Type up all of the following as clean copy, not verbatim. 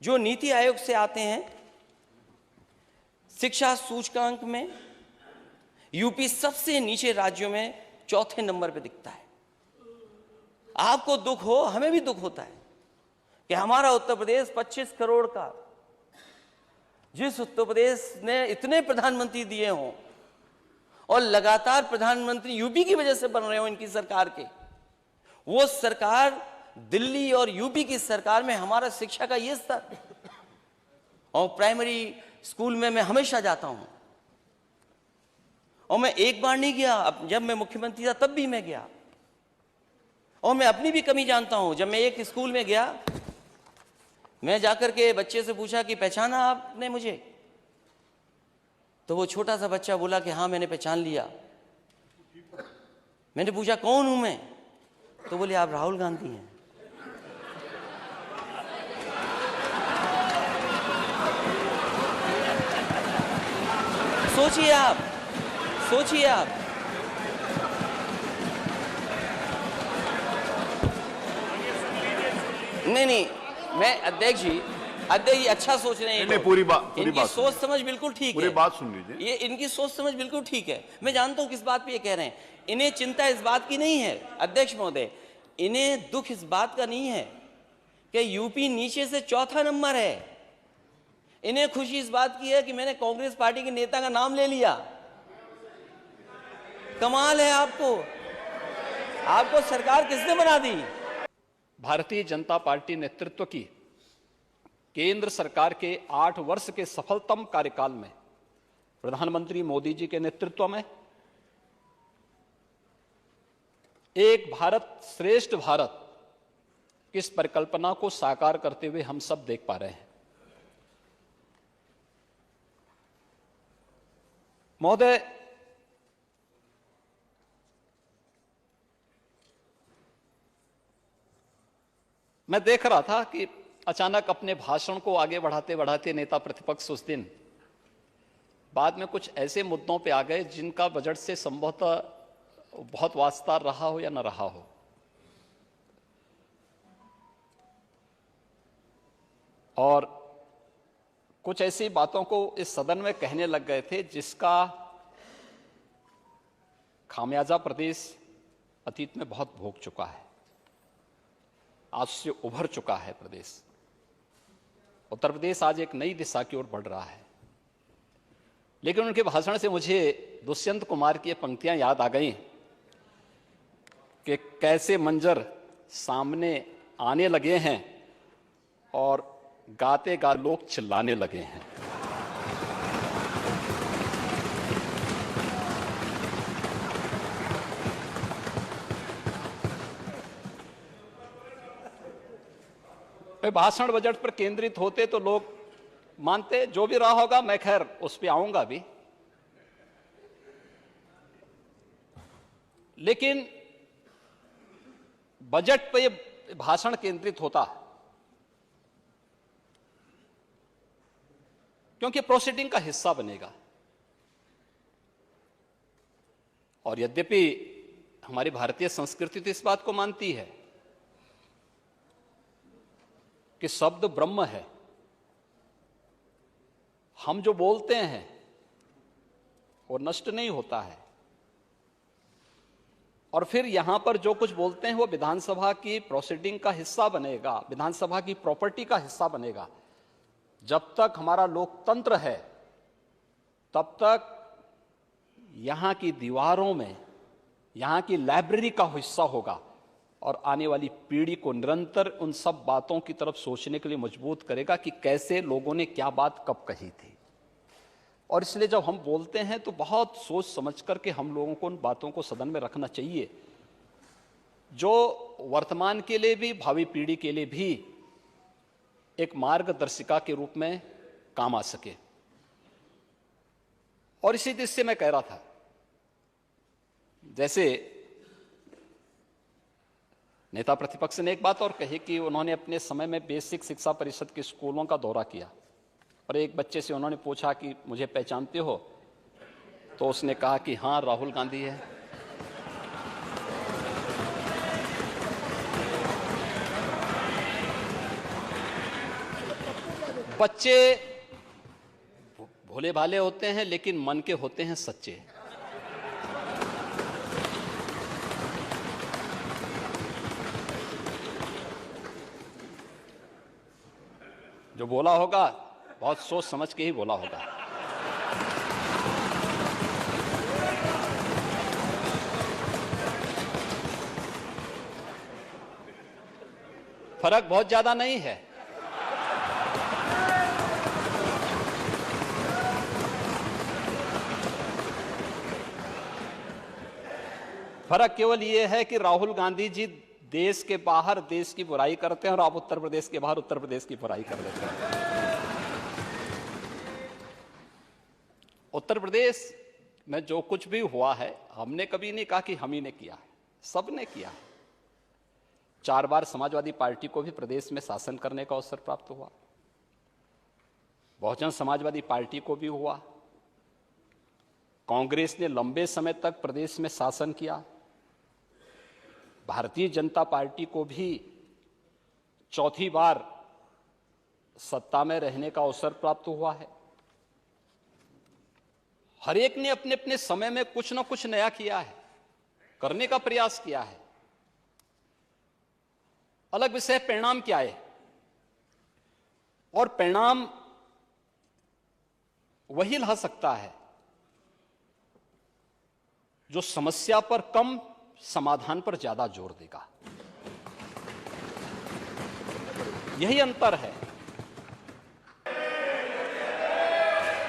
जो नीति आयोग से आते हैं, शिक्षा सूचकांक में यूपी सबसे नीचे राज्यों में चौथे नंबर पे दिखता है। आपको दुख हो, हमें भी दुख होता है कि हमारा उत्तर प्रदेश 25 करोड़ का, जिस उत्तर प्रदेश ने इतने प्रधानमंत्री दिए हों और लगातार प्रधानमंत्री यूपी की वजह से बन रहे हो इनकी सरकार के, वो सरकार दिल्ली और यूपी की सरकार में हमारा शिक्षा का ये स्तर। और प्राइमरी स्कूल में मैं हमेशा जाता हूं, और मैं एक बार नहीं गया, जब मैं मुख्यमंत्री था तब भी मैं गया, और मैं अपनी भी कमी जानता हूं। जब मैं एक स्कूल में गया, मैं जाकर के बच्चे से पूछा कि पहचाना आपने मुझे? तो वो छोटा सा बच्चा बोला कि हाँ मैंने पहचान लिया। मैंने पूछा कौन हूं मैं? तो बोले आप राहुल गांधी हैं। सोचिए आप, सोचिए आप। नहीं, मैं अध्यक्ष जी अच्छा सोच रहे हैं। पूरी बात सोच समझ बिल्कुल ठीक है। पूरी बात सुन लीजिए। ये इनकी सोच समझ बिल्कुल ठीक है। मैं जानता हूं किस बात पे ये कह रहे हैं। इन्हें चिंता इस बात की नहीं है अध्यक्ष महोदय, इन्हें दुख इस बात का नहीं है कि यूपी नीचे से चौथा नंबर है। इन्हें खुशी इस बात की है कि मैंने कांग्रेस पार्टी के नेता का नाम ले लिया। कमाल है आपको सरकार किसने बना दी? भारतीय जनता पार्टी नेतृत्व की केंद्र सरकार के 8 वर्ष के सफलतम कार्यकाल में प्रधानमंत्री मोदी जी के नेतृत्व में एक भारत श्रेष्ठ भारत इस परिकल्पना को साकार करते हुए हम सब देख पा रहे हैं। महोदय, मैं देख रहा था कि अचानक अपने भाषण को आगे बढ़ाते बढ़ाते नेता प्रतिपक्ष उस दिन बाद में कुछ ऐसे मुद्दों पे आ गए जिनका बजट से संभवतः बहुत वास्ता रहा हो या न रहा हो। और कुछ ऐसी बातों को इस सदन में कहने लग गए थे जिसका खामियाजा प्रदेश अतीत में बहुत भोग चुका है, आज से उभर चुका है प्रदेश। उत्तर प्रदेश आज एक नई दिशा की ओर बढ़ रहा है। लेकिन उनके भाषण से मुझे दुष्यंत कुमार की ये पंक्तियां याद आ गई कि कैसे मंजर सामने आने लगे हैं और गाते गा लोग चिल्लाने लगे हैं। भाषण बजट पर केंद्रित होते तो लोग मानते, जो भी रहा होगा, मैं खैर उस पर आऊंगा भी। लेकिन बजट पर यह भाषण केंद्रित होता है क्योंकि प्रोसीडिंग का हिस्सा बनेगा। और यद्यपि हमारी भारतीय संस्कृति तो इस बात को मानती है कि शब्द ब्रह्म है, हम जो बोलते हैं वो नष्ट नहीं होता है, और फिर यहां पर जो कुछ बोलते हैं वो विधानसभा की प्रोसीडिंग का हिस्सा बनेगा, विधानसभा की प्रॉपर्टी का हिस्सा बनेगा। जब तक हमारा लोकतंत्र है तब तक यहां की दीवारों में यहां की लाइब्रेरी का हिस्सा होगा और आने वाली पीढ़ी को निरंतर उन सब बातों की तरफ सोचने के लिए मजबूत करेगा कि कैसे लोगों ने क्या बात कब कही थी। और इसलिए जब हम बोलते हैं तो बहुत सोच समझ करके हम लोगों को उन बातों को सदन में रखना चाहिए जो वर्तमान के लिए भी भावी पीढ़ी के लिए भी एक मार्गदर्शिका के रूप में काम आ सके। और इसी दृष्टि से मैं कह रहा था, जैसे नेता प्रतिपक्ष ने एक बात और कही कि उन्होंने अपने समय में बेसिक शिक्षा परिषद के स्कूलों का दौरा किया और एक बच्चे से उन्होंने पूछा कि मुझे पहचानते हो? तो उसने कहा कि हाँ, राहुल गांधी है। बच्चे भोले भाले होते हैं लेकिन मन के होते हैं सच्चे। जो बोला होगा बहुत सोच समझ के ही बोला होगा। फर्क बहुत ज्यादा नहीं है। फर्क केवल यह है कि राहुल गांधी जी देश के बाहर देश की बुराई करते हैं और आप उत्तर प्रदेश के बाहर उत्तर प्रदेश की बुराई कर देते हैं। उत्तर प्रदेश में जो कुछ भी हुआ है, हमने कभी नहीं कहा कि हम ही ने किया है, सबने किया है। 4 बार समाजवादी पार्टी को भी प्रदेश में शासन करने का अवसर प्राप्त हुआ, बहुजन समाजवादी पार्टी को भी हुआ, कांग्रेस ने लंबे समय तक प्रदेश में शासन किया, भारतीय जनता पार्टी को भी 4थी बार सत्ता में रहने का अवसर प्राप्त हुआ है। हर एक ने अपने अपने समय में कुछ ना कुछ नया किया है, करने का प्रयास किया है। अलग विषय परिणाम क्या है, और परिणाम वही ला सकता है जो समस्या पर कम, समाधान पर ज्यादा जोर देगा। यही अंतर है।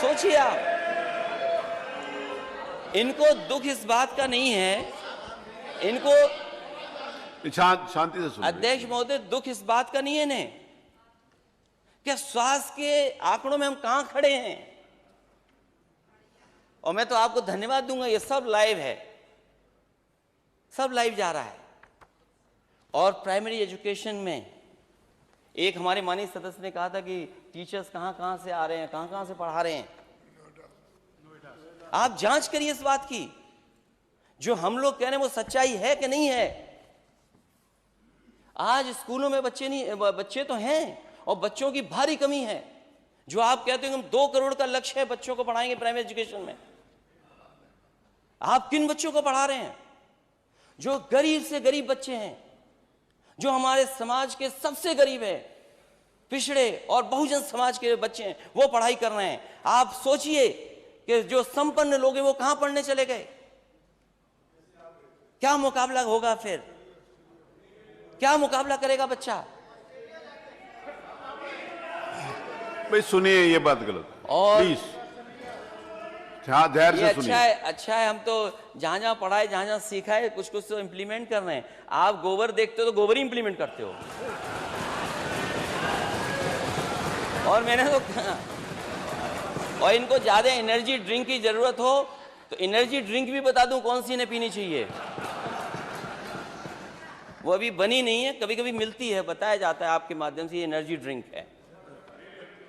सोचिए आप, इनको दुख इस बात का नहीं है, इनको शांति से सुनिए। अध्यक्ष महोदय, दुख इस बात का नहीं है ने क्या स्वास्थ्य के आंकड़ों में हम कहां खड़े हैं। और मैं तो आपको धन्यवाद दूंगा, ये सब लाइव है, सब लाइव जा रहा है। और प्राइमरी एजुकेशन में एक हमारे माननीय सदस्य ने कहा था कि टीचर्स कहां कहां से आ रहे हैं, कहां कहां से पढ़ा रहे हैं। आप जांच करिए इस बात की, जो हम लोग कह रहे हैं वो सच्चाई है कि नहीं है। आज स्कूलों में बच्चे तो हैं और बच्चों की भारी कमी है। जो आप कहते हो हम 2 करोड़ का लक्ष्य है बच्चों को पढ़ाएंगे प्राइमरी एजुकेशन में, आप किन बच्चों को पढ़ा रहे हैं? जो गरीब से गरीब बच्चे हैं, जो हमारे समाज के सबसे गरीब है, पिछड़े और बहुजन समाज के बच्चे हैं, वो पढ़ाई कर रहे हैं। आप सोचिए कि जो संपन्न लोग हैं वो कहां पढ़ने चले गए, क्या मुकाबला होगा फिर, क्या मुकाबला करेगा बच्चा। भाई सुनिए, ये बात गलत है। और प्लीज धैर्य से सुनिए। अच्छा है, हम तो जहां जहां पढ़ाए, जहां जहां सीखा है, कुछ कुछ तो इंप्लीमेंट कर रहे हैं। आप गोबर देखते हो तो गोबर ही इंप्लीमेंट करते हो। और मैंने तो और इनको ज्यादा एनर्जी ड्रिंक की जरूरत हो तो एनर्जी ड्रिंक भी बता दूं कौन सी इन्हें पीनी चाहिए। वो अभी बनी नहीं है, कभी कभी मिलती है, बताया जाता है आपके माध्यम से, ये एनर्जी ड्रिंक है।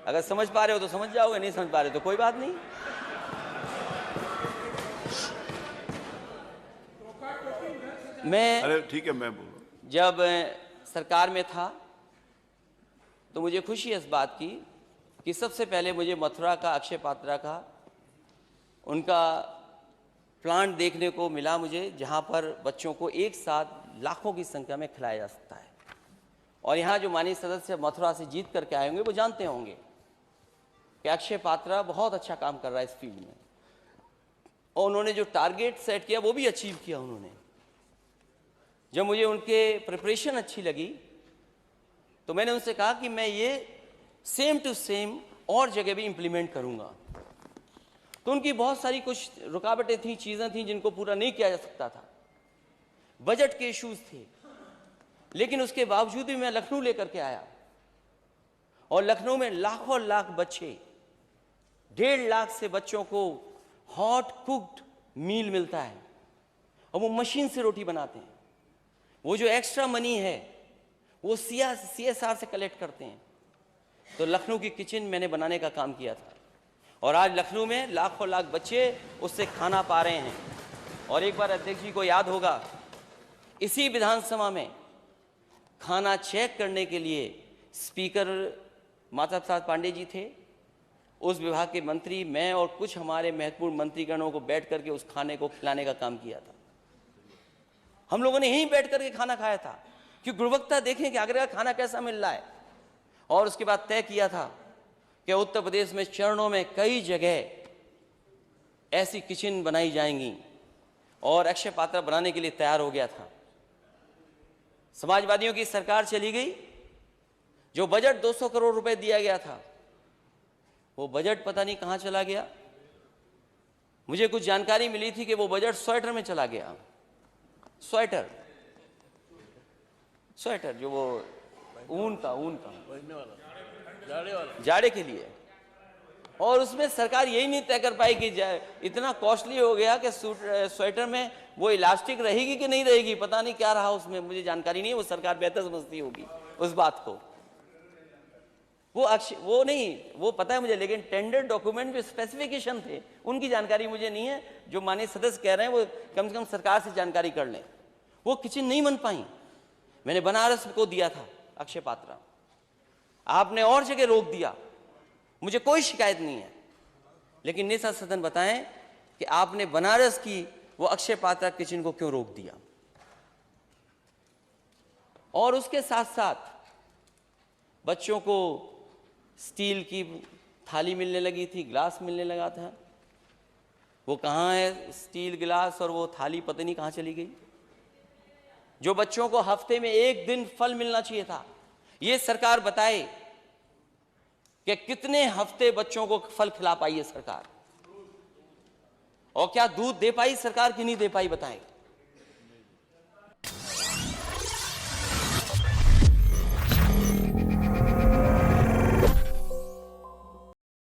अगर समझ पा रहे हो तो समझ जाओगे, नहीं समझ पा रहे तो कोई बात नहीं। मैं अरे ठीक है, मैं बोलूं। जब सरकार में था तो मुझे खुशी है इस बात की कि सबसे पहले मुझे मथुरा का, अक्षय पात्रा का, उनका प्लांट देखने को मिला मुझे, जहां पर बच्चों को एक साथ लाखों की संख्या में खिलाया जा सकता है। और यहाँ जो माननीय सदस्य मथुरा से जीत करके आए होंगे वो जानते होंगे कि अक्षय पात्रा बहुत अच्छा काम कर रहा है इस फील्ड में, और उन्होंने जो टारगेट सेट किया वो भी अचीव किया उन्होंने। जब मुझे उनके प्रिपरेशन अच्छी लगी तो मैंने उनसे कहा कि मैं ये सेम टू सेम और जगह भी इंप्लीमेंट करूंगा। तो उनकी बहुत सारी कुछ रुकावटें थी, चीजें थी जिनको पूरा नहीं किया जा सकता था, बजट के इश्यूज थे, लेकिन उसके बावजूद भी मैं लखनऊ लेकर के आया। और लखनऊ में लाखों लाख बच्चे, 1.5 लाख से बच्चों को हॉट कुक्ड मील मिलता है, और वो मशीन से रोटी बनाते हैं। वो जो एक्स्ट्रा मनी है वो CSR से कलेक्ट करते हैं। तो लखनऊ की किचन मैंने बनाने का काम किया था, और आज लखनऊ में लाखों लाख बच्चे उससे खाना पा रहे हैं। और एक बार अध्यक्ष जी को याद होगा, इसी विधानसभा में खाना चेक करने के लिए स्पीकर माता प्रसाद पांडे जी थे, उस विभाग के मंत्री, मैं और कुछ हमारे महत्वपूर्ण मंत्रीगणों को बैठ करके उस खाने को खिलाने का काम किया था। हम लोगों ने यहीं बैठ करके खाना खाया था कि गुणवत्ता देखें कि आगरा का खाना कैसा मिल रहा है। और उसके बाद तय किया था कि उत्तर प्रदेश में चरणों में कई जगह ऐसी किचन बनाई जाएंगी और अक्षय पात्र बनाने के लिए तैयार हो गया था। समाजवादियों की सरकार चली गई, जो बजट 200 करोड़ रुपए दिया गया था वो बजट पता नहीं कहां चला गया। मुझे कुछ जानकारी मिली थी कि वो बजट स्वेटर में चला गया। स्वेटर जो वो ऊन का जाड़े के लिए, और उसमें सरकार यही नहीं तय कर पाई कि इतना कॉस्टली हो गया कि स्वेटर में वो इलास्टिक रहेगी कि नहीं रहेगी, पता नहीं क्या रहा उसमें, मुझे जानकारी नहीं है, वो सरकार बेहतर समझती होगी उस बात को। वो नहीं, वो पता है मुझे, लेकिन टेंडर डॉक्यूमेंट में स्पेसिफिकेशन थे, उनकी जानकारी मुझे नहीं है। जो माननीय सदस्य कह रहे हैं वो कम से कम सरकार से जानकारी कर लें। वो किचन नहीं बन पाई। मैंने बनारस को दिया था अक्षय पात्र, आपने और जगह रोक दिया, मुझे कोई शिकायत नहीं है, लेकिन नेता सदन बताएं कि आपने बनारस की वो अक्षय पात्र किचन को क्यों रोक दिया। और उसके साथ साथ बच्चों को स्टील की थाली मिलने लगी थी, ग्लास मिलने लगा था, वो कहाँ है स्टील गिलास और वो थाली, पता नहीं कहाँ चली गई। जो बच्चों को हफ्ते में 1 दिन फल मिलना चाहिए था, ये सरकार बताए कि कितने हफ्ते बच्चों को फल खिला पाई है सरकार, और क्या दूध दे पाई सरकार कि नहीं दे पाई, बताएं।